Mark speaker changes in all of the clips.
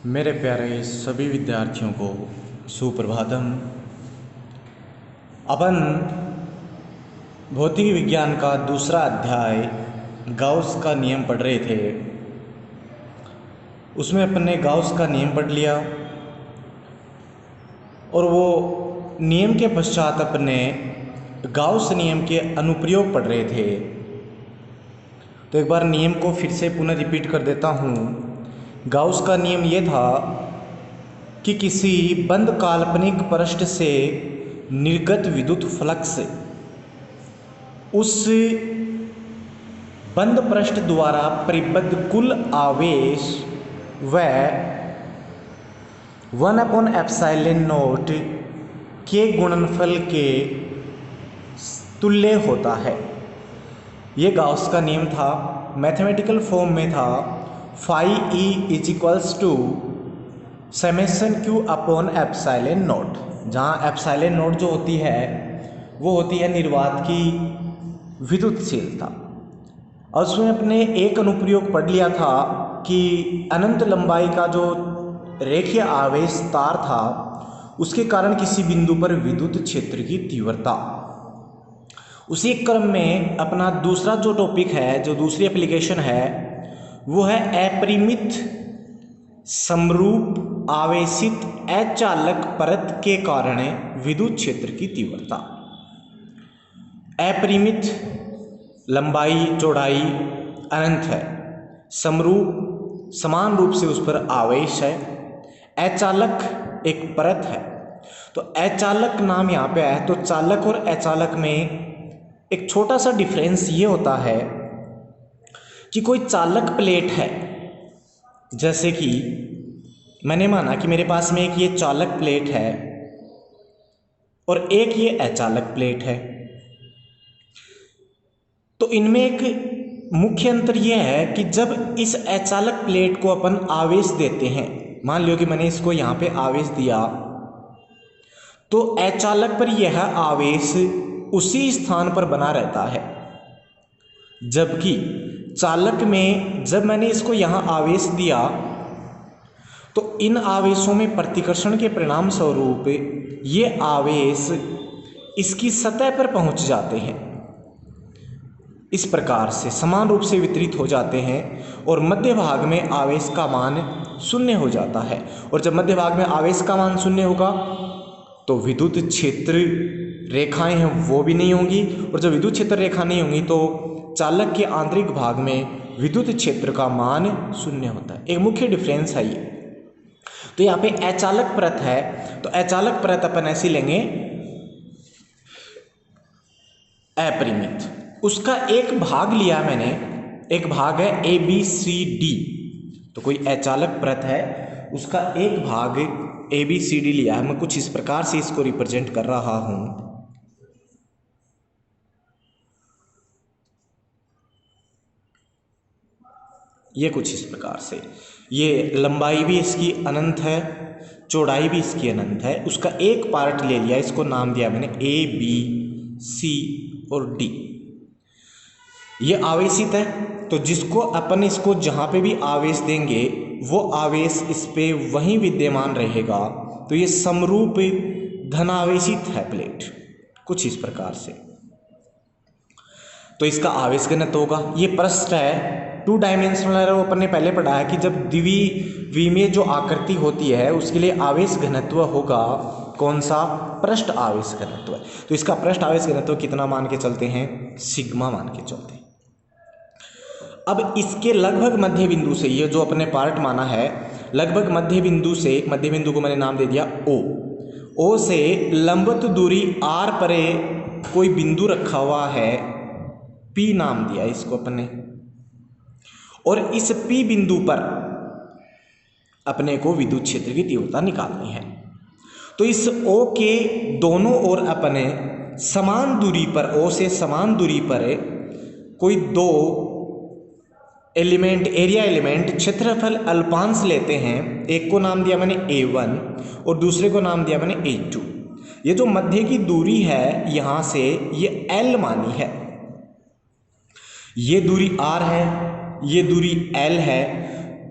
Speaker 1: मेरे प्यारे सभी विद्यार्थियों को सुप्रभातम। अपन भौतिक विज्ञान का दूसरा अध्याय गाउस का नियम पढ़ रहे थे। उसमें अपन ने गाउस का नियम पढ़ लिया और वो नियम के पश्चात अपन ने गाउस नियम के अनुप्रयोग पढ़ रहे थे। तो एक बार नियम को फिर से पुनः रिपीट कर देता हूँ। गाउस का नियम ये था कि किसी बंद काल्पनिक पृष्ठ से निर्गत विद्युत फ्लक्स उस बंद पृष्ठ द्वारा परिबद्ध कुल आवेश व 1/ε0 के गुणनफल के तुल्य होता है। ये गाउस का नियम था। मैथमेटिकल फॉर्म में था phi E is equals to summation Q upon epsilon naught, जहाँ एप्साइलन नोट जो होती है वो होती है निर्वात की विद्युतशीलता। और उसमें अपने एक अनुप्रयोग पढ़ लिया था कि अनंत लंबाई का जो रेखीय आवेश तार था उसके कारण किसी बिंदु पर विद्युत क्षेत्र की तीव्रता। उसी क्रम में अपना दूसरा जो टॉपिक है, जो दूसरी एप्लीकेशन है, वो है अपरिमित समरूप आवेशित अचालक परत के कारण विद्युत क्षेत्र की तीव्रता। अपरिमित लंबाई चौड़ाई अनंत है, समरूप समान रूप से उस पर आवेश है, अचालक एक परत है। तो अचालक नाम यहाँ पे आया। तो चालक और अचालक में एक छोटा सा डिफरेंस ये होता है कि कोई चालक प्लेट है, जैसे कि मैंने माना कि मेरे पास में एक ये चालक प्लेट है और एक ये अचालक प्लेट है। तो इनमें एक मुख्य अंतर यह है कि जब इस अचालक प्लेट को अपन आवेश देते हैं, मान लो कि मैंने इसको यहाँ पे आवेश दिया, तो अचालक पर यह आवेश उसी स्थान पर बना रहता है, जबकि चालक में जब मैंने इसको यहाँ आवेश दिया तो इन आवेशों में प्रतिकर्षण के परिणाम स्वरूप ये आवेश इसकी सतह पर पहुँच जाते हैं, इस प्रकार से समान रूप से वितरित हो जाते हैं और मध्य भाग में आवेश का मान शून्य हो जाता है। और जब मध्य भाग में आवेश का मान शून्य होगा तो विद्युत क्षेत्र रेखाएं हैं वो भी नहीं होंगी, और जब विद्युत क्षेत्र रेखा नहीं होंगी तो चालक के आंतरिक भाग में विद्युत क्षेत्र का मान शून्य होता है। एक मुख्य डिफरेंस है ये। तो यहाँ पे अचालक परत है, तो अचालक परत अपन ऐसी लेंगे अपरिमित। उसका एक भाग लिया मैंने, एक भाग है ए बी सी डी। तो कोई अचालक परत है, उसका एक भाग ए बी सी डी लिया है। मैं कुछ इस प्रकार से इसको रिप्रेजेंट कर रहा हूं। ये कुछ इस प्रकार से, ये लंबाई भी इसकी अनंत है, चौड़ाई भी इसकी अनंत है। उसका एक पार्ट ले लिया, इसको नाम दिया मैंने ए बी सी और डी। ये आवेशित है, तो जिसको अपन इसको जहाँ पे भी आवेश देंगे वो आवेश इस पे वहीं विद्यमान रहेगा। तो ये समरूप धनावेशित है प्लेट, कुछ इस प्रकार से। तो इसका आवेश घनत्व होगा, ये पृष्ठ है, 2 डायमेंशनल है। वो अपन ने पहले पढ़ा है कि जब द्विविमीय जो आकृति होती है उसके लिए आवेश घनत्व होगा कौन सा? पृष्ठ आवेश घनत्व। तो इसका पृष्ठ आवेश घनत्व कितना मान के चलते हैं? सिग्मा मान के चलते हैं। अब इसके लगभग मध्य बिंदु से, ये जो अपने पार्ट माना है, लगभग मध्य बिंदु से, मध्य बिंदु को मैंने नाम दे दिया ओ से लंबवत दूरी आर परे कोई बिंदु रखा हुआ है, पी नाम दिया इसको अपन ने, और इस पी बिंदु पर अपने को विद्युत क्षेत्र की तीव्रता निकालनी है। तो इस ओ के दोनों ओर अपने समान दूरी पर, ओ से समान दूरी पर कोई दो एलिमेंट, एरिया एलिमेंट, क्षेत्रफल अल्पांश लेते हैं। एक को नाम दिया मैंने A1 और दूसरे को नाम दिया मैंने A2। ये जो मध्य की दूरी है यहाँ से, ये L मानी है, ये दूरी R है, ये दूरी L है।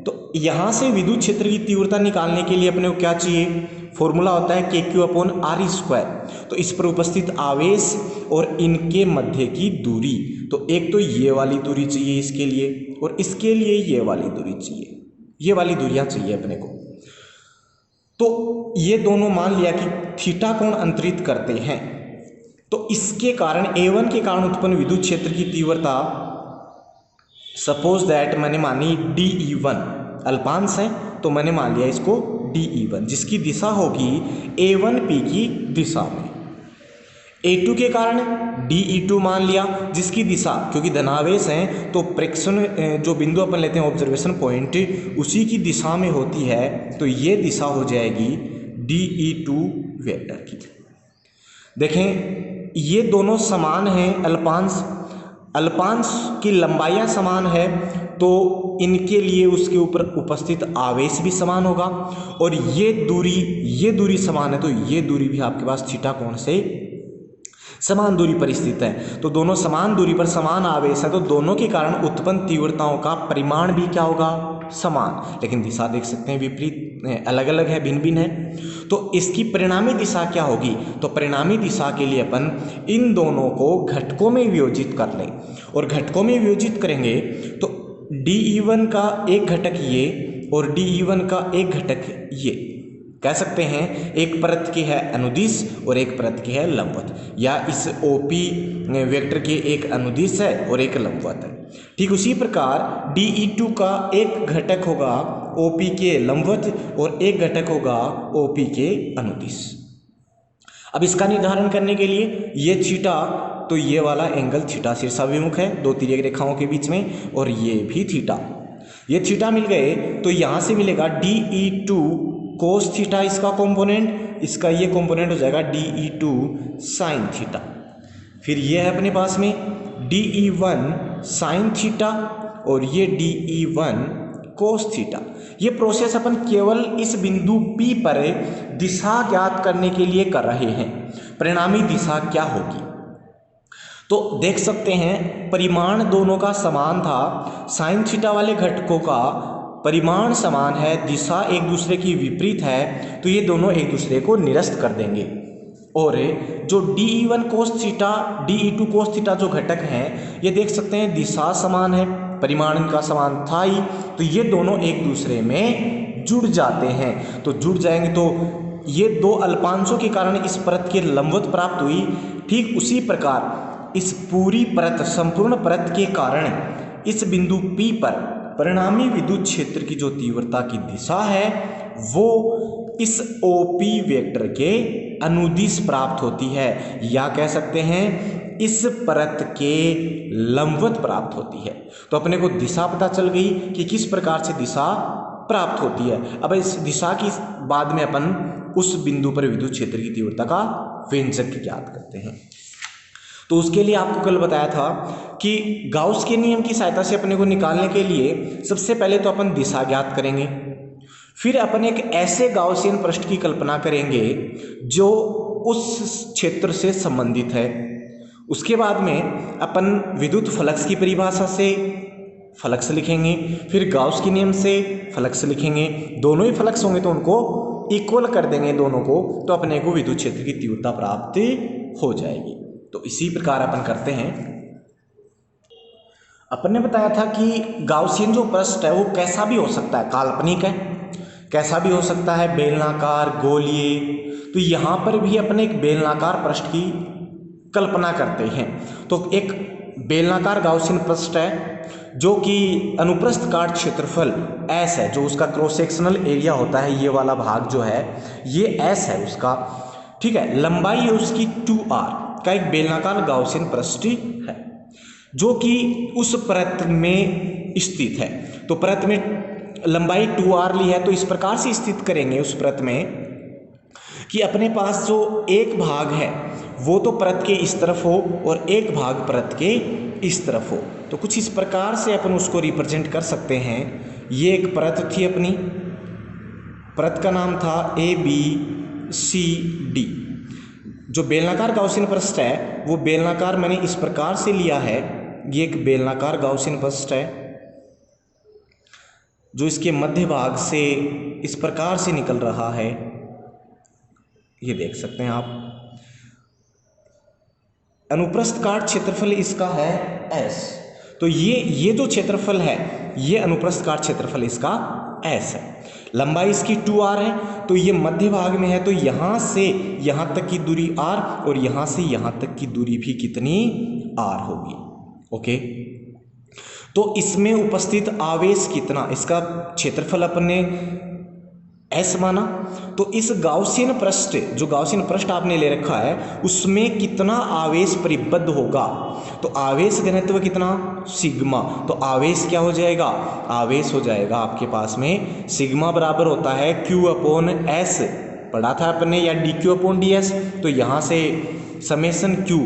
Speaker 1: तो यहाँ से विद्युत क्षेत्र की तीव्रता निकालने के लिए अपने को क्या चाहिए, फॉर्मूला होता है KQ/R²। तो इस पर उपस्थित आवेश और इनके मध्य की दूरी, तो एक तो ये वाली दूरी चाहिए इसके लिए, और इसके लिए ये वाली दूरी चाहिए, ये वाली दूरियां चाहिए अपने को। तो ये दोनों मान लिया कि थीटा कोण अंतरित करते हैं, तो इसके कारण A1 के कारण उत्पन्न विद्युत क्षेत्र की तीव्रता, सपोज दैट मैंने मानी DE1, अल्पांश है तो मैंने मान लिया इसको DE1, जिसकी दिशा होगी A1P की दिशा में। A2 के कारण DE2 मान लिया, जिसकी दिशा, क्योंकि धनावेश हैं तो प्रेक्षण जो बिंदु अपन लेते हैं ऑब्जर्वेशन पॉइंट, उसी की दिशा में होती है, तो ये दिशा हो जाएगी DE2 वेक्टर की। देखें ये दोनों समान हैं, अल्पांश की लंबाइयाँ समान है, तो इनके लिए उसके ऊपर उपस्थित आवेश भी समान होगा, और ये दूरी समान है, तो ये दूरी भी आपके पास थीटा कोण से समान दूरी पर स्थित है। तो दोनों समान दूरी पर समान आवेश है, तो दोनों के कारण उत्पन्न तीव्रताओं का परिमाण भी क्या होगा, समान, लेकिन दिशा देख सकते हैं विपरीत, अलग अलग है, भिन्न भिन्न है। तो इसकी परिणामी दिशा क्या होगी, तो परिणामी दिशा के लिए अपन इन दोनों को घटकों में वियोजित कर लें, और घटकों में वियोजित करेंगे तो DE1 का एक घटक ये और DE1 का एक घटक ये, कह सकते हैं एक परत की है अनुदिश और एक परत की है लंबवत, या इस OP वेक्टर के एक अनुदिश है और एक लंबवत है। ठीक उसी प्रकार DE2 का एक घटक होगा OP के लंबवत और एक घटक होगा OP के अनुदिश। अब इसका निर्धारण करने के लिए ये थीटा, तो ये वाला एंगल थीटा शीर्षाभिमुख है दो तिर्यक रेखाओं के बीच में, और ये भी थीटा, ये थीटा मिल गए, तो यहाँ से मिलेगा DE2 कोस थीटा इसका कंपोनेंट, इसका ये कंपोनेंट हो जाएगा DE2 साइन थीटा। फिर ये है अपने पास में DE1 साइन थीटा और ये DE1 कोस थीटा। ये प्रोसेस अपन केवल इस बिंदु P पर दिशा ज्ञात करने के लिए कर रहे हैं, परिणामी दिशा क्या होगी। तो देख सकते हैं परिमाण दोनों का समान था, साइन थीटा वाले घटकों का परिमाण समान है, दिशा एक दूसरे की विपरीत है, तो ये दोनों एक दूसरे को निरस्त कर देंगे। और जो DE1 cos theta DE2 cos theta जो घटक हैं, ये देख सकते हैं दिशा समान है, परिमाण इनका समान था ही, तो ये दोनों एक दूसरे में जुड़ जाते हैं। तो जुड़ जाएंगे तो ये दो अल्पांशों के कारण इस परत की लंबवत प्राप्त हुई। ठीक उसी प्रकार इस पूरी परत, संपूर्ण परत के कारण इस बिंदु P पर परिणामी विद्युत क्षेत्र की जो तीव्रता की दिशा है वो इस OP वेक्टर के अनुदिश प्राप्त होती है, या कह सकते हैं इस परत के लंबवत प्राप्त होती है। तो अपने को दिशा पता चल गई कि किस प्रकार से दिशा प्राप्त होती है। अब इस दिशा की बाद में अपन उस बिंदु पर विद्युत क्षेत्र की तीव्रता का व्यंजक ज्ञात करते हैं। तो उसके लिए आपको कल बताया था कि गाउस के नियम की सहायता से अपने को निकालने के लिए सबसे पहले तो अपन दिशा ज्ञात करेंगे, फिर अपन एक ऐसे गाउसियन पृष्ठ की कल्पना करेंगे जो उस क्षेत्र से संबंधित है। उसके बाद में अपन विद्युत फ्लक्स की परिभाषा से फ्लक्स लिखेंगे, फिर गाउस के नियम से फ्लक्स लिखेंगे, दोनों ही फ्लक्स होंगे तो उनको इक्वल कर देंगे दोनों को, तो अपने को विद्युत क्षेत्र की तीव्रता प्राप्त हो जाएगी। तो इसी प्रकार अपन करते हैं। अपन ने बताया था कि गाउसियन जो पृष्ठ है वो कैसा भी हो सकता है, काल्पनिक है, कैसा भी हो सकता है, बेलनाकार, गोलीय। तो यहाँ पर भी अपन एक बेलनाकार पृष्ठ की कल्पना करते हैं। तो एक बेलनाकार गाउसियन पृष्ठ है जो कि अनुप्रस्थ काट क्षेत्रफल S है, जो उसका क्रॉस सेक्शनल एरिया होता है, ये वाला भाग जो है ये S है उसका, ठीक है। लंबाई है उसकी 2r का एक बेलनाकार गाउसियन पृष्ठ है जो कि उस परत में स्थित है। तो परत में लंबाई 2r ली है, तो इस प्रकार से स्थित करेंगे उस परत में कि अपने पास जो एक भाग है वो तो परत के इस तरफ हो और एक भाग परत के इस तरफ हो। तो कुछ इस प्रकार से अपन उसको रिप्रेजेंट कर सकते हैं। ये एक परत थी अपनी, परत का नाम था ABCD। जो बेलनाकार गाउसियन पृष्ठ है वो बेलनाकार मैंने इस प्रकार से लिया है, ये एक बेलनाकार गाउसियन पृष्ठ है जो इसके मध्य भाग से इस प्रकार से निकल रहा है, ये देख सकते हैं आप। अनुप्रस्थ काट क्षेत्रफल इसका है S, तो ये जो क्षेत्रफल है ये अनुप्रस्थ काट क्षेत्रफल इसका S है। लंबाई इसकी 2r है, तो ये मध्य भाग में है, तो यहाँ से यहाँ तक की दूरी r और यहाँ से यहाँ तक की दूरी भी कितनी r होगी। ओके, तो इसमें उपस्थित आवेश कितना, इसका क्षेत्रफल अपने S माना, तो इस गाउसियन पृष्ठ, जो गाउसियन पृष्ठ आपने ले रखा है उसमें कितना आवेश परिबद्ध होगा, तो आवेश घनत्व कितना, सिग्मा। तो आवेश क्या हो जाएगा, आवेश हो जाएगा आपके पास में सिग्मा बराबर होता है Q अपॉन S, पढ़ा था अपने, या dQ अपॉन ds। तो यहाँ से समेशन Q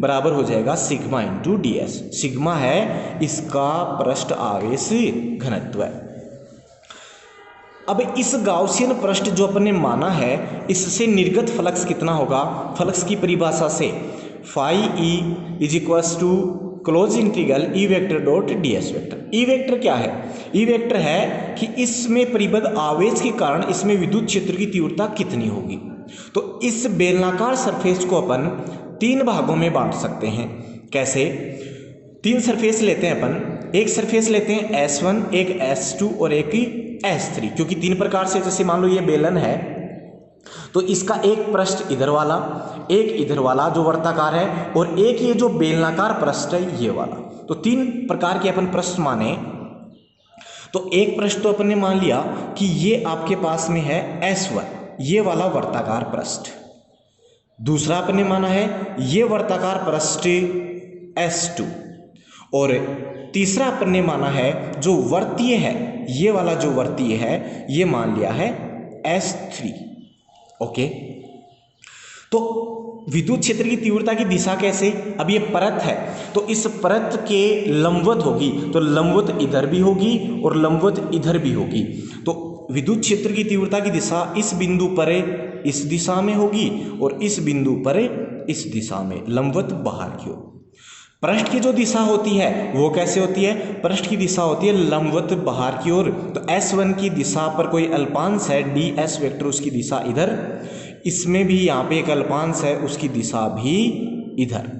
Speaker 1: बराबर हो जाएगा सिग्मा इंटू ds। सिग्मा है इसका पृष्ठ आवेश घनत्व है। अब इस गाउसियन पृष्ठ जो अपने माना है, इससे निर्गत फ्लक्स कितना होगा, फ्लक्स की परिभाषा से phi E is equals to close integral E vector dot d S vector. E vector क्या है, ई वेक्टर है कि इसमें परिबद्ध आवेश के कारण इसमें विद्युत क्षेत्र की तीव्रता कितनी होगी। तो इस बेलनाकार सरफेस को अपन 3 भागों में बांट सकते हैं। कैसे, 3 सरफेस लेते हैं अपन, एक सरफेस लेते हैं S1, एक S2 और एक S3, क्योंकि 3 प्रकार से, जैसे मान लो ये बेलन है तो इसका एक पृष्ठ इधर वाला, एक इधर वाला जो वर्ताकार है, और एक ये जो बेलनाकार पृष्ठ है ये वाला। तो 3 प्रकार के अपन पृष्ठ माने, तो एक पृष्ठ तो अपन ने मान लिया कि ये आपके पास में है S1, ये वाला वर्ताकार पृष्ठ। दूसरा अपन ने माना है ये वर्ताकार पृष्ठ S2, और तीसरा अपन ने माना है जो वर्तीय है, ये वाला जो वर्तीय है ये मान लिया है S3। ओके, तो विद्युत क्षेत्र की तीव्रता की दिशा कैसे, अब ये परत है तो इस परत के लंबवत होगी, तो लंबवत इधर भी होगी और लंबवत इधर भी होगी। तो विद्युत क्षेत्र की तीव्रता की दिशा इस बिंदु पर इस दिशा में होगी और इस बिंदु पर इस दिशा में, लंबवत बाहर की ओर। पृष्ठ की जो दिशा होती है वो कैसे होती है, पृष्ठ की दिशा होती है लंबवत बाहर की ओर। तो S1 की दिशा पर कोई अल्पांश है ds वेक्टर, उसकी दिशा इधर, इसमें भी यहाँ पे एक अल्पांश है उसकी दिशा भी इधर।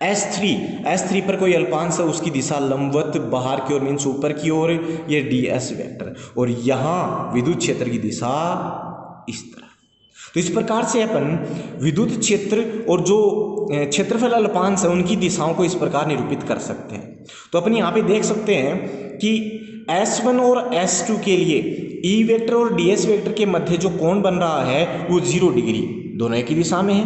Speaker 1: S3 पर कोई अल्पांश है उसकी दिशा लंबवत बाहर की ओर, मीन्स ऊपर की ओर, ये ds वेक्टर, और यहाँ विद्युत क्षेत्र की दिशा इस तरह। तो इस प्रकार से अपन विद्युत क्षेत्र और जो क्षेत्रफल अल्पांश है उनकी दिशाओं को इस प्रकार निरूपित कर सकते हैं। तो अपन यहाँ पे देख सकते हैं कि S1 और S2 के लिए E वेक्टर और ds वेक्टर के मध्य जो कोण बन रहा है वो 0 डिग्री, दोनों एक ही दिशा में है।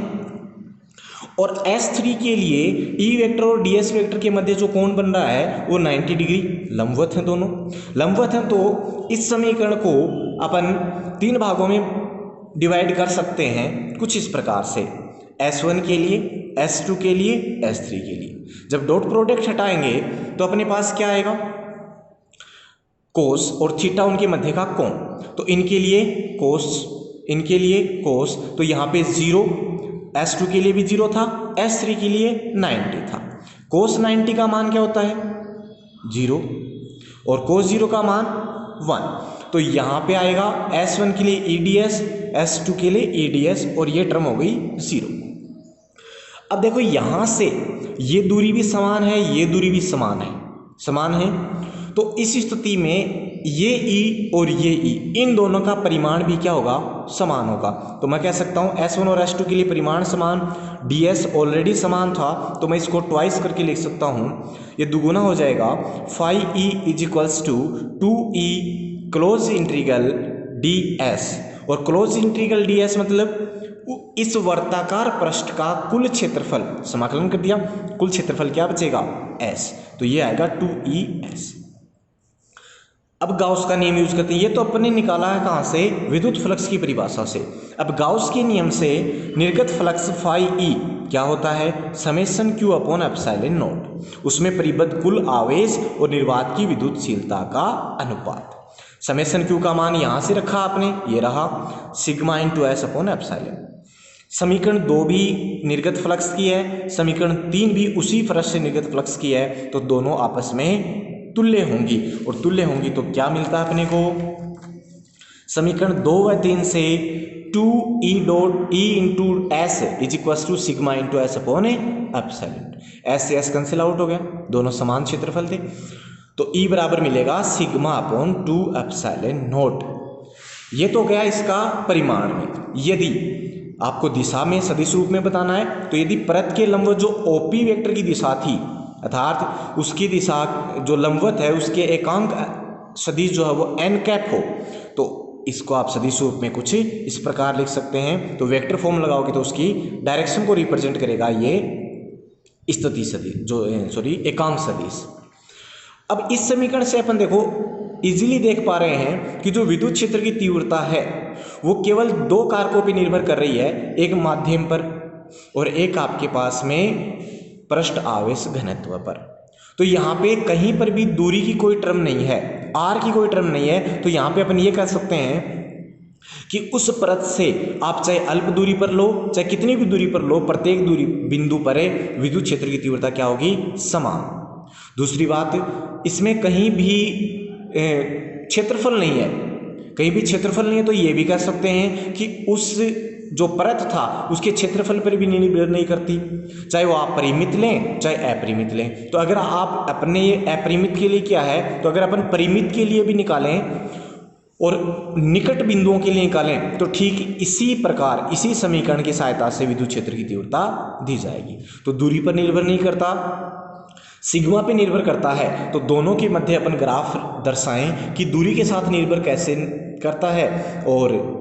Speaker 1: और S3 के लिए E वेक्टर और ds वेक्टर के मध्य जो कोण बन रहा है वो 90 डिग्री, लंबवत हैं, दोनों लंबवत हैं। तो इस समीकरण को अपन 3 भागों में डिवाइड कर सकते हैं कुछ इस प्रकार से, S1 के लिए, S2 के लिए, S3 के लिए। जब डॉट प्रोडक्ट हटाएंगे तो अपने पास क्या आएगा, कोस और थीटा उनके मध्य का कोण, तो इनके लिए कोस, इनके लिए कोस, तो यहाँ पे 0, S2 के लिए भी 0 था, S3 के लिए 90 था। कोस 90 का मान क्या होता है 0 और कोस 0 का मान 1, तो यहाँ पे आएगा S1 के लिए EDS, S2 के लिए EDS, और ये टर्म हो गई 0। अब देखो यहाँ से ये दूरी भी समान है, ये दूरी भी समान है, तो इस स्थिति में ये E और ये E, इन दोनों का परिमाण भी क्या होगा, समान होगा। तो मैं कह सकता हूँ S1 और S2 के लिए परिमाण समान, ds ऑलरेडी समान था तो मैं इसको ट्वाइस करके लिख सकता हूँ, ये दुगुना हो जाएगा। Phi E is equals to 2E close integral ds, और क्लोज इंटीग्रल ds मतलब इस वर्ताकार पृष्ठ का कुल क्षेत्रफल, समाकलन कर दिया, कुल क्षेत्रफल क्या बचेगा S, तो ये आएगा 2ES। अब गाउस का नियम यूज करते हैं, ये तो अपने निकाला है कहाँ से, विद्युत फ्लक्स की परिभाषा से। अब गाउस के नियम से निर्गत फ्लक्स फाई E क्या होता है, summation Q upon epsilon not, उसमें परिबद्ध कुल आवेश और निर्वात की विद्युतशीलता का अनुपात। समेशन Q का मान यहाँ से रखा आपने, ये रहा sigma into S upon epsilon. समीकरण 2 भी निर्गत फ्लक्स की है, समीकरण 3 भी उसी फ्लक्स से निर्गत फ्लक्स की है, तो दोनों आपस में तुल्य होंगी, और तुल्य होंगी तो क्या मिलता है अपने को, समीकरण 2 व 3 से 2E dot E into S is equal to sigma into S upon epsilon. S से एस कैंसिल आउट हो गया, दोनों समान क्षेत्रफल थे, तो E बराबर मिलेगा सिग्मा अपॉन 2 एप्सिलॉन नॉट। ये तो गया इसका परिमाण में। यदि आपको दिशा में सदिश रूप में बताना है तो यदि परत के लंबवत जो OP वेक्टर की दिशा थी, अर्थात उसकी दिशा जो लंबवत है उसके एकांक सदिश जो है वो n कैप हो, तो इसको आप सदिश रूप में कुछ इस प्रकार लिख सकते हैं। तो वेक्टर फॉर्म लगाओगे तो उसकी डायरेक्शन को रिप्रेजेंट करेगा ये स्थिति सदिश, जो एकांक सदिश। अब इस समीकरण से अपन देखो इजीली देख पा रहे हैं कि जो विद्युत क्षेत्र की तीव्रता है वो केवल दो कारकों पर निर्भर कर रही है, एक माध्यम पर और एक आपके पास में पृष्ठ आवेश घनत्व पर। तो यहाँ पे कहीं पर भी दूरी की कोई टर्म नहीं है, r की कोई टर्म नहीं है, तो यहाँ पे अपन ये कह सकते हैं कि उस परत से आप चाहे अल्प दूरी पर लो चाहे कितनी भी दूरी पर लो, प्रत्येक दूरी बिंदु पर विद्युत क्षेत्र की तीव्रता क्या होगी, समान। दूसरी बात, इसमें कहीं भी क्षेत्रफल नहीं है, कहीं भी क्षेत्रफल नहीं है, तो ये भी कह सकते हैं कि उस जो परत था उसके क्षेत्रफल पर भी निर्भर नहीं करती, चाहे वो आप परिमित लें चाहे अपरिमित लें। तो अगर आप अपने अपरिमित के लिए क्या है, तो अगर अपन परिमित के लिए भी निकालें और निकट बिंदुओं के लिए निकालें तो ठीक इसी प्रकार इसी समीकरण की सहायता से विद्युत क्षेत्र की तीव्रता दी जाएगी। तो दूरी पर निर्भर नहीं करता, सिग्मा पे निर्भर करता है। तो दोनों के मध्य अपन ग्राफ दर्शाएं कि दूरी के साथ निर्भर कैसे करता है और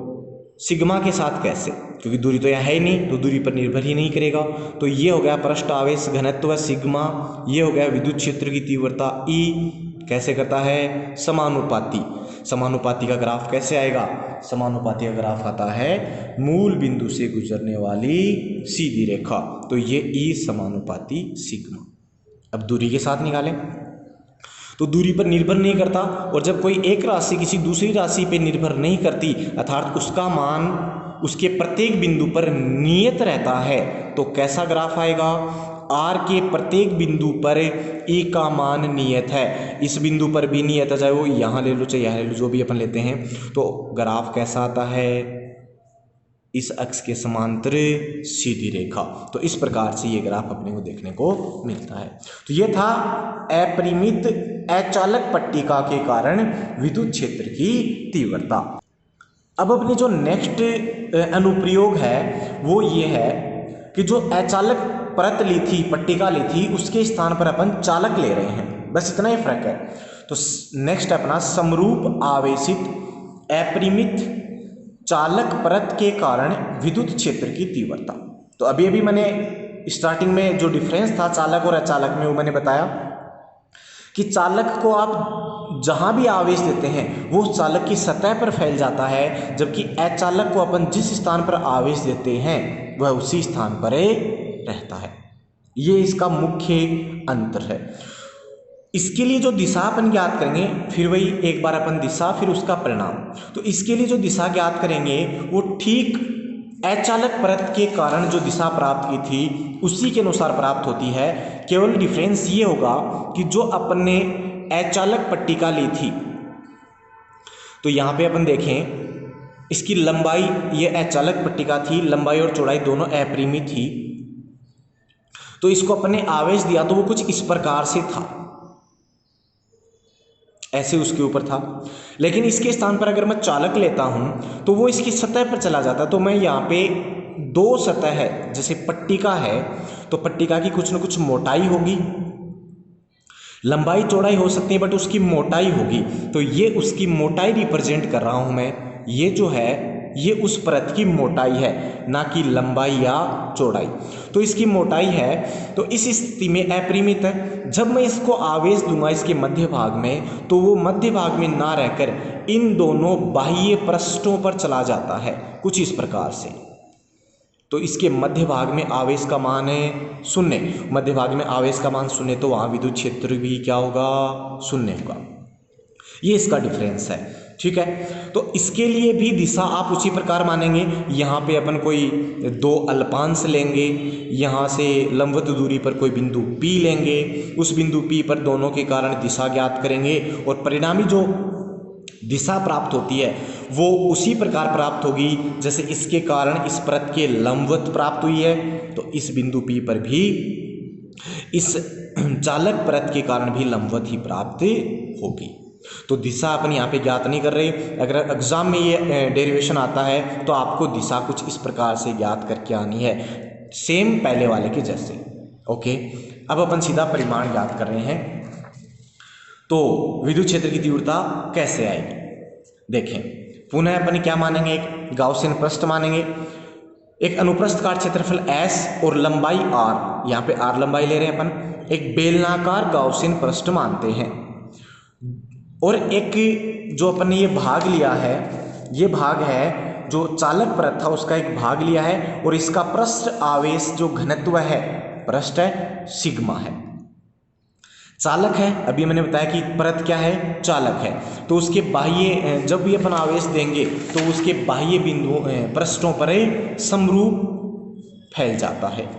Speaker 1: सिग्मा के साथ कैसे, क्योंकि दूरी तो यहाँ है ही नहीं तो दूरी पर निर्भर ही नहीं करेगा। तो ये हो गया पृष्ठ आवेश घनत्व सिग्मा, ये हो गया विद्युत क्षेत्र की तीव्रता E कैसे करता है, समानुपाती। समानुपाती का ग्राफ कैसे आएगा, समानुपाती का ग्राफ आता है मूल बिंदु से गुजरने वाली सीधी रेखा, तो ये E समानुपाती सिग्मा। अब दूरी के साथ निकालें तो दूरी पर निर्भर नहीं करता, और जब कोई एक राशि किसी दूसरी राशि पर निर्भर नहीं करती अर्थात उसका मान उसके प्रत्येक बिंदु पर नियत रहता है, तो कैसा ग्राफ आएगा, R के प्रत्येक बिंदु पर E का मान नियत है, इस बिंदु पर भी नियत है, चाहे वो यहाँ ले लो चाहे यहाँ ले लो, जो भी अपन लेते हैं, तो ग्राफ कैसा आता है, इस अक्ष के समांतर सीधी रेखा। तो इस प्रकार से ये ग्राफ अपने को देखने को मिलता है। तो ये था अपरिमित अचालक पट्टिका के कारण विद्युत क्षेत्र की तीव्रता। अब अपनी जो नेक्स्ट अनुप्रयोग है वो ये है कि जो अचालक परत ली थी, पट्टिका ली थी, उसके स्थान पर अपन चालक ले रहे हैं, बस इतना ही फर्क है। तो नेक्स्ट अपना समरूप आवेशित अपरिमित चालक परत के कारण विद्युत क्षेत्र की तीव्रता। तो अभी अभी मैंने स्टार्टिंग में जो डिफरेंस था चालक और अचालक में वो मैंने बताया कि चालक को आप जहां भी आवेश देते हैं वो चालक की सतह पर फैल जाता है, जबकि अचालक को अपन जिस स्थान पर आवेश देते हैं वह उसी स्थान पर रहता है। ये इसका मुख्य अंतर है। इसके लिए जो दिशा अपन ज्ञात करेंगे, फिर वही एक बार अपन दिशा फिर उसका परिणाम, तो इसके लिए जो दिशा ज्ञात करेंगे वो ठीक अचालक परत के कारण जो दिशा प्राप्त की थी उसी के अनुसार प्राप्त होती है। केवल डिफरेंस ये होगा कि जो अपन ने अचालक पट्टिका ली थी, तो यहाँ पे अपन देखें इसकी लंबाई, ये अचालक पट्टिका थी, लंबाई और चौड़ाई दोनों अपरिमित थी, तो इसको अपन ने आवेश दिया तो वो कुछ इस प्रकार से था, ऐसे उसके ऊपर था। लेकिन इसके स्थान पर अगर मैं चालक लेता हूं तो वो इसकी सतह पर चला जाता। तो मैं यहाँ पे दो सतह है, जैसे पट्टिका है तो पट्टिका की कुछ न कुछ मोटाई होगी, लंबाई चौड़ाई हो सकती है बट उसकी मोटाई होगी, तो ये उसकी मोटाई रिप्रेजेंट कर रहा हूं मैं। ये जो है ये उस परत की मोटाई है, ना कि लंबाई या चौड़ाई। तो इसकी मोटाई है, तो इस स्थिति में अपरिमित है। जब मैं इसको आवेश दूंगा इसके मध्य भाग में, तो वो मध्य भाग में ना रहकर इन दोनों बाह्य पृष्ठों पर चला जाता है कुछ इस प्रकार से। तो इसके मध्य भाग में आवेश का मान है 0, मध्य भाग में आवेश का मान 0, तो वहाँ विद्युत क्षेत्र भी क्या होगा, 0 होगा। ये इसका डिफरेंस है। ठीक है। तो इसके लिए भी दिशा आप उसी प्रकार मानेंगे। यहाँ पे अपन कोई दो अल्पांश लेंगे, यहाँ से लंबवत दूरी पर कोई बिंदु P लेंगे, उस बिंदु P पर दोनों के कारण दिशा ज्ञात करेंगे और परिणामी जो दिशा प्राप्त होती है वो उसी प्रकार प्राप्त होगी जैसे इसके कारण इस परत के लंबवत प्राप्त हुई है, तो इस बिंदु P पर भी इस चालक परत के कारण भी लंबवत ही प्राप्त होगी। तो दिशा अपन यहाँ पे ज्ञात नहीं कर रहे। अगर एग्जाम में ये डेरिवेशन आता है तो आपको दिशा कुछ इस प्रकार से ज्ञात करके आनी है, सेम पहले वाले के जैसे। ओके, अब अपन सीधा परिमाण ज्ञात कर रहे हैं। तो विद्युत क्षेत्र की तीव्रता कैसे आएगी, देखें। पुनः अपन क्या मानेंगे, एक गाउसियन पृष्ठ मानेंगे, एक अनुप्रस्थ काट क्षेत्रफल S और लंबाई R, यहाँ पे R लंबाई ले रहे हैं अपन, एक बेलनाकार गाउसियन पृष्ठ मानते हैं। और एक जो अपन ने ये भाग लिया है, ये भाग है जो चालक परत था उसका एक भाग लिया है, और इसका पृष्ठ आवेश जो घनत्व है, पृष्ठ है, सिग्मा है। चालक है, अभी मैंने बताया कि परत क्या है, चालक है, तो उसके बाह्य जब भी अपन आवेश देंगे तो उसके बाह्य बिंदुओं पृष्ठों पर समरूप फैल जाता है।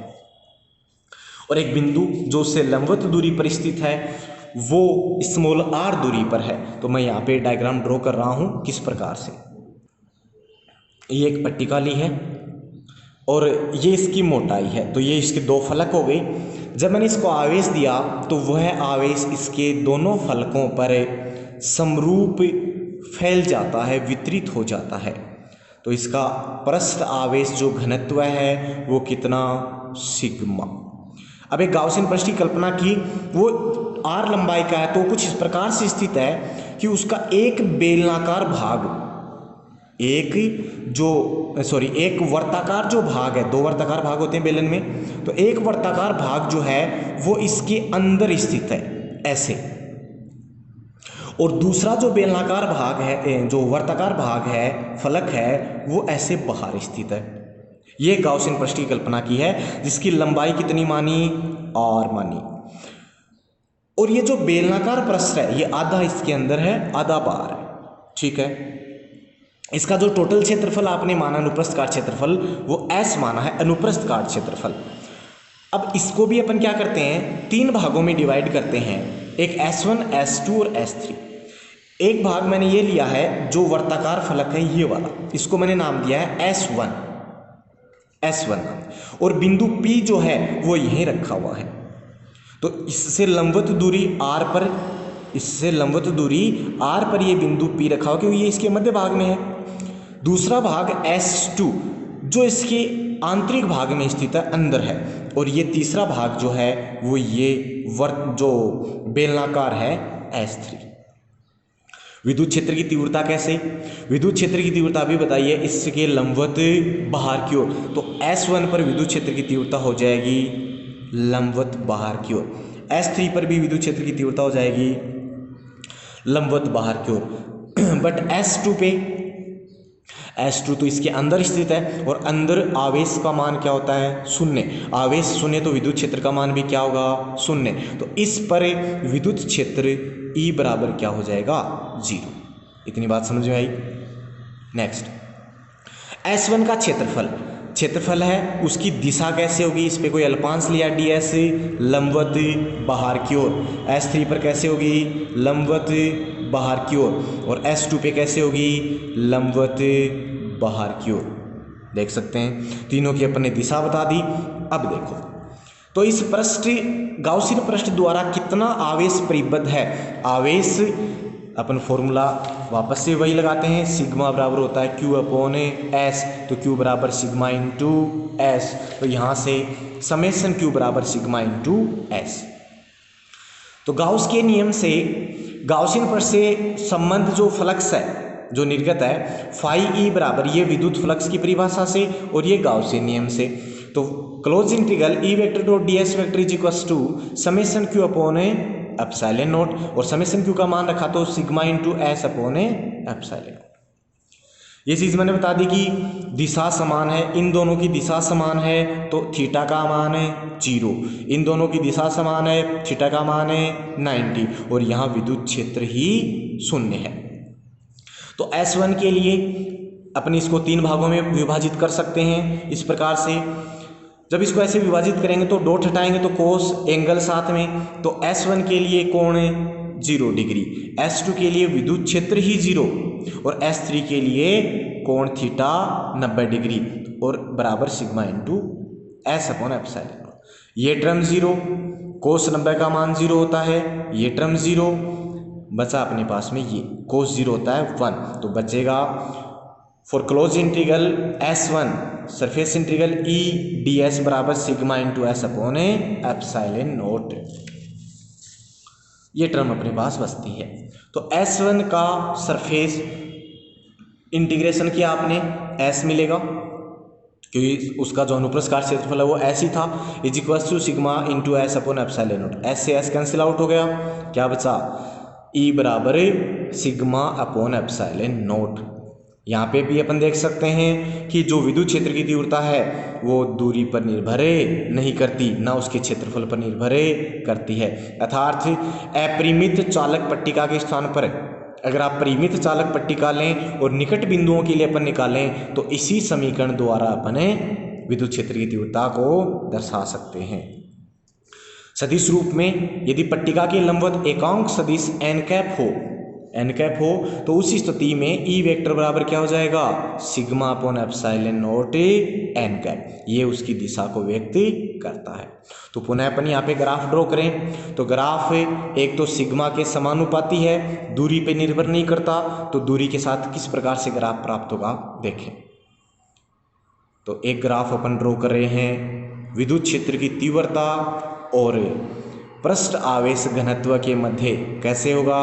Speaker 1: और एक बिंदु जो उससे लंबवत दूरी पर स्थित है वो स्मॉल r दूरी पर है। तो मैं यहाँ पे डायग्राम ड्रॉ कर रहा हूँ किस प्रकार से। ये एक पट्टिका ली है और ये इसकी मोटाई है, तो ये इसके दो फलक हो गए। जब मैंने इसको आवेश दिया तो वह आवेश इसके दोनों फलकों पर समरूप फैल जाता है, वितरित हो जाता है। तो इसका पृष्ठ आवेश जो घनत्व है वो कितना, सिग्मा। अब एक गाउसियन पृष्ठ की कल्पना की, वो r लंबाई का है, तो कुछ इस प्रकार से स्थित है कि उसका एक बेलनाकार भाग, एक वर्ताकार जो भाग है, दो वर्ताकार भाग होते हैं बेलन में, तो एक वर्ताकार भाग जो है वो इसके अंदर स्थित है ऐसे, और दूसरा जो बेलनाकार भाग है, जो वर्ताकार भाग है, फलक है, वो ऐसे बाहर स्थित है। ये गाउसियन पृष्ठ की कल्पना की है जिसकी लंबाई कितनी मानी, r मानी। और ये जो बेलनाकार पृष्ठ है ये आधा इसके अंदर है, आधा बाहर है, ठीक है। इसका जो टोटल क्षेत्रफल आपने माना अनुप्रस्थ काट क्षेत्रफल, वो S माना है, अनुप्रस्थ काट क्षेत्रफल। अब इसको भी अपन क्या करते हैं, तीन भागों में डिवाइड करते हैं, एक S1, S2 और S3। एक भाग मैंने ये लिया है जो वर्ताकार फलक है, ये वाला, इसको मैंने नाम दिया है S1, और बिंदु P जो है वो यहीं रखा हुआ है। तो इससे लंबवत दूरी R पर, इससे लंबवत दूरी R पर ये बिंदु P रखा हुआ क्योंकि ये इसके मध्य भाग में है। दूसरा भाग S2 जो इसके आंतरिक भाग में स्थित है, अंदर है, और ये तीसरा भाग जो है वो ये जो बेलनाकार है S3। विद्युत क्षेत्र की तीव्रता कैसे, विद्युत क्षेत्र की तीव्रता भी बताइए इसके लंबवत बाहर की ओर। तो S1 पर विद्युत क्षेत्र की तीव्रता हो जाएगी लंबवत बाहर की ओर, S3 पर भी विद्युत क्षेत्र की तीव्रता हो जाएगी लंबवत बाहर की ओर। बट S2 तो इसके अंदर स्थित है, और अंदर आवेश का मान क्या होता है, शून्य। आवेश शून्य तो विद्युत क्षेत्र का मान भी क्या होगा, शून्य। तो इस पर विद्युत क्षेत्र E बराबर क्या हो जाएगा, 0। इतनी बात समझ में आई। नेक्स्ट, S1 का क्षेत्रफल है, उसकी दिशा कैसे होगी, इस पे कोई अल्पांश लिया ds, लंबवत बाहर की ओर। S3 पर कैसे होगी, लंबवत बाहर की ओर, और S2 पे कैसे होगी, लंबवत बाहर की ओर। देख सकते हैं तीनों की अपन ने दिशा बता दी। अब देखो तो इस पृष्ठ, गाउसियन पृष्ठ द्वारा कितना आवेश परिबद्ध है। आवेश अपन फॉर्मूला वापस से वही लगाते हैं, सिग्मा बराबर होता है Q अपॉन S, तो Q बराबर सिग्मा इंटू S, तो यहाँ से समेशन Q बराबर सिग्मा इंटू S। तो गाउस के नियम से गाउसियन पृष्ठ से संबंध जो फ्लक्स है, जो निर्गत है, फाई E बराबर, ये विद्युत फ्लक्स की परिभाषा से और ये गाउसियन नियम से। तो close integral E vector dot ds vector is equals to summation Q upon epsilon naught, और समेशन Q का मान रखा तो sigma into S upon epsilon naught. ये चीज़ मैंने बता दी कि दिशा समान है, इन दोनों की दिशा समान है तो थीटा का मान है 0, इन दोनों की दिशा समान है, थीटा का मान है 90, और यहाँ विद्युत क्षेत्र ही 0 है। तो S1 के लिए अपनी इसको 3 भागों में विभाजित कर सकते हैं इस प्रकार से। जब इसको ऐसे विभाजित करेंगे तो डॉट हटाएंगे तो कोस एंगल साथ में, तो S1 के लिए कोण 0 डिग्री, S2 के लिए विद्युत क्षेत्र ही 0 और S3 के लिए कोण थीटा 90 डिग्री और बराबर sigma into S upon epsilon. ये टर्म 0, कोस 90 का मान 0 होता है, ये टर्म 0 बचा अपने पास में, ये कोस 0 होता है 1, तो बचेगा for close integral S1 surface integral E ds बराबर sigma into S upon epsilon note. ये टर्म अपने पास बचती है। तो S1 का सरफेस इंटीग्रेशन किया आपने, S मिलेगा क्योंकि उसका जो अनुप्रस्थ काट क्षेत्रफल है वो S ही था, is equal to sigma into S upon epsilon naught. S से S कैंसिल आउट हो गया, क्या बचा E बराबर सिग्मा अपॉन एप्सिलॉन नोट। यहाँ पे भी अपन देख सकते हैं कि जो विद्युत क्षेत्र की तीव्रता है वो दूरी पर निर्भर नहीं करती, ना उसके क्षेत्रफल पर निर्भर करती है। अर्थात अपरिमित चालक पट्टिका के स्थान पर अगर आप परिमित चालक पट्टिका लें और निकट बिंदुओं के लिए अपन निकालें तो इसी समीकरण द्वारा अपन विद्युत क्षेत्र की तीव्रता को दर्शा सकते हैं। सदिश रूप में यदि पट्टिका के लंबवत एकांक सदिश n कैप हो तो उस स्थिति में E वेक्टर बराबर क्या हो जाएगा, sigma upon epsilon note n cap, ये उसकी दिशा को व्यक्त करता है। तो पुनः अपन यहाँ पे ग्राफ ड्रॉ करें तो ग्राफ एक तो सिग्मा के समानुपाती है, दूरी पे निर्भर नहीं करता, तो दूरी के साथ किस प्रकार से ग्राफ प्राप्त होगा देखें। तो एक ग्राफ अपन ड्रॉ कर रहे हैं विद्युत क्षेत्र की तीव्रता और पृष्ठ आवेश घनत्व के मध्य कैसे होगा,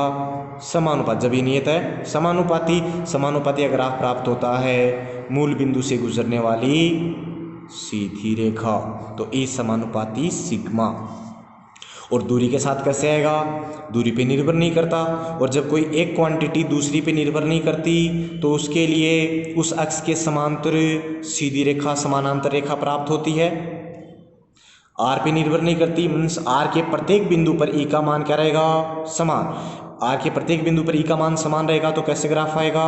Speaker 1: समानुपात, जब ये नियत है समानुपाती ग्राफ प्राप्त होता है मूल बिंदु से गुजरने वाली सीधी रेखा, तो ई समानुपाती सिग्मा। और दूरी के साथ कैसे आएगा, दूरी पे निर्भर नहीं करता, और जब कोई एक क्वांटिटी दूसरी पे निर्भर नहीं करती तो उसके लिए उस अक्ष के समांतर सीधी रेखा समानांतर रेखा प्राप्त होती है। आर पे निर्भर नहीं करती, मीन्स आर के प्रत्येक बिंदु पर ई का मान क्या रहेगा, समान। आर के प्रत्येक बिंदु पर ई का मान समान रहेगा तो कैसे ग्राफ आएगा,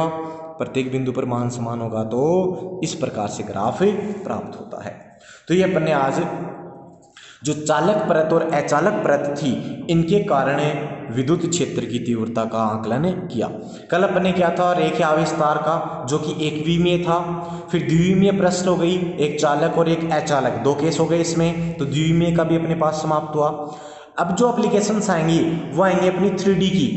Speaker 1: प्रत्येक बिंदु पर मान समान होगा तो इस प्रकार से ग्राफ प्राप्त होता है। तो ये अपन ने आज जो चालक परत और अचालक परत थी इनके कारण विद्युत क्षेत्र की तीव्रता का आकलन किया। कल अपन ने क्या था, रेखीय आवेश तार का जो कि एक विमीय था, फिर द्विविमीय पृष्ठ हो गई, एक चालक और एक अचालक, 2 केस हो गए इसमें, तो द्विविमीय का भी अपने पास समाप्त हुआ। अब जो एप्लीकेशंस आएंगी वो आएंगे अपनी 3D की,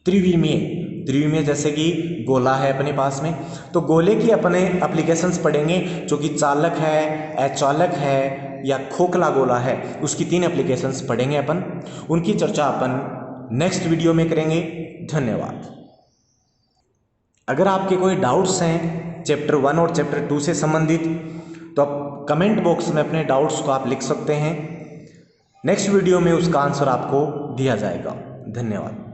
Speaker 1: त्रिविमीय जैसे कि गोला है अपने पास में, तो गोले की अपने एप्लीकेशंस पढ़ेंगे जो कि चालक है, अचालक है या खोखला गोला है, उसकी 3 एप्लीकेशंस पढ़ेंगे अपन। उनकी चर्चा अपन नेक्स्ट वीडियो में करेंगे। धन्यवाद। अगर आपके कोई डाउट्स हैं चैप्टर 1 और चैप्टर 2 से संबंधित तो आप कमेंट बॉक्स में अपने डाउट्स को आप लिख सकते हैं। नेक्स्ट वीडियो में उसका आंसर आपको दिया जाएगा। धन्यवाद।